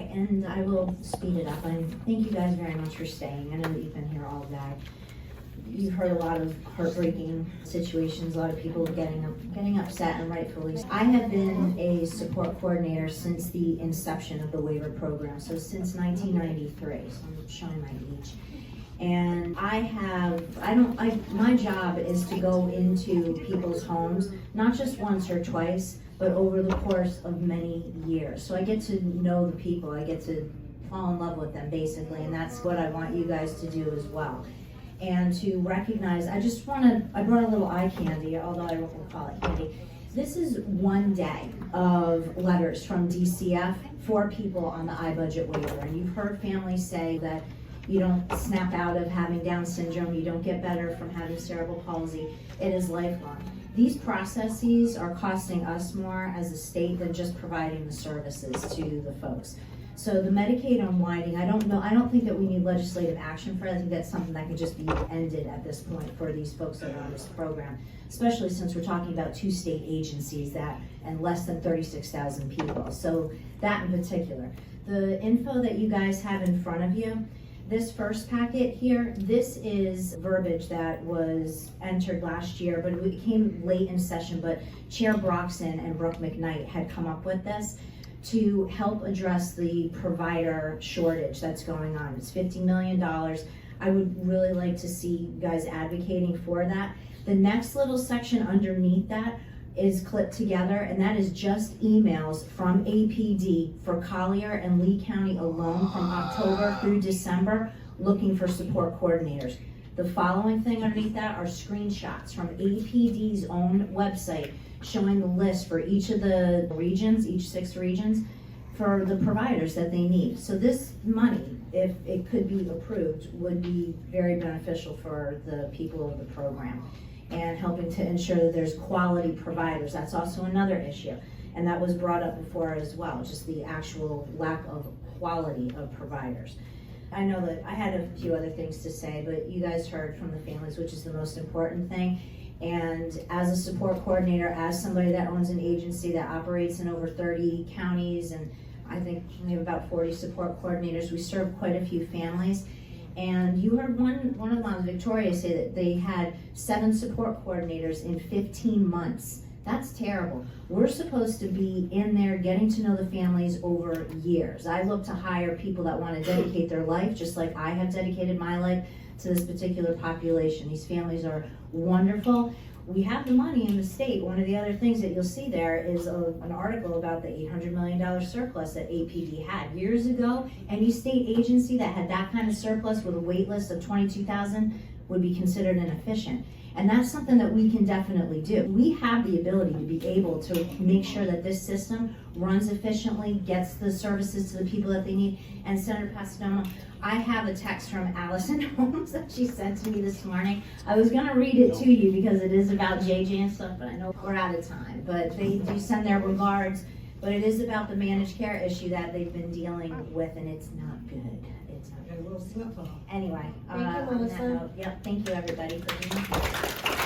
Okay, and I will speed it up. And thank you guys very much for staying. I know that you've been here all day. You've heard a lot of heartbreaking situations, a lot of people getting upset, and rightfully. I have been a support coordinator since the inception of the waiver program, so since 1993, so I'm showing my age. And my job is to go into people's homes, not just once or twice, but over the course of many years. So I get to know the people, I get to fall in love with them basically, and that's what I want you guys to do as well. And to recognize, I brought a little eye candy, although I won't call it candy. This is one day of letters from DCF for people on the iBudget waiver. And you've heard families say that you don't snap out of having Down syndrome, you don't get better from having cerebral palsy. It is lifelong. These processes are costing us more as a state than just providing the services to the folks. So the Medicaid unwinding, I don't think that we need legislative action for it. I think that's something that can just be ended at this point for these folks that are on this program, especially since we're talking about 2 state agencies and less than 36,000 people. So that in particular. The info that you guys have in front of you, this first packet here, this is verbiage that was entered last year, but it came late in session, but Chair Broxson and Brooke McKnight had come up with this to help address the provider shortage that's going on. It's $50 million. I would really like to see you guys advocating for that. The next little section underneath that is clipped together, and that is just emails from APD for Collier and Lee County alone from October through December looking for support coordinators. The following thing underneath that are screenshots from APD's own website showing the list for each of the regions, each 6 regions, for the providers that they need. So this money, if it could be approved, would be very beneficial for the people of the program and helping to ensure that there's quality providers. That's also another issue. And that was brought up before as well, just the actual lack of quality of providers. I know that I had a few other things to say, but you guys heard from the families, which is the most important thing. And as a support coordinator, as somebody that owns an agency that operates in over 30 counties, and I think we have about 40 support coordinators, we serve quite a few families. And you heard one of them, Victoria, say that they had 7 support coordinators in 15 months. That's terrible. We're supposed to be in there getting to know the families over years. I look to hire people that want to dedicate their life, just like I have dedicated my life to this particular population. These families are wonderful. We have the money in the state. One of the other things that you'll see there is an article about the $800 million surplus that APD had years ago. Any state agency that had that kind of surplus with a wait list of 22,000 would be considered inefficient. And that's something that we can definitely do. We have the ability to be able to make sure that this system runs efficiently, gets the services to the people that they need. And Senator Pasadena, I have a text from Allison Holmes that she sent to me this morning. I was gonna read it to you because it is about JJ and stuff, but I know we're out of time. But they do send their regards, but it is about the managed care issue that they've been dealing with, and it's not good. It's not good. Anyway, Thank you, Melissa. thank you everybody for being here.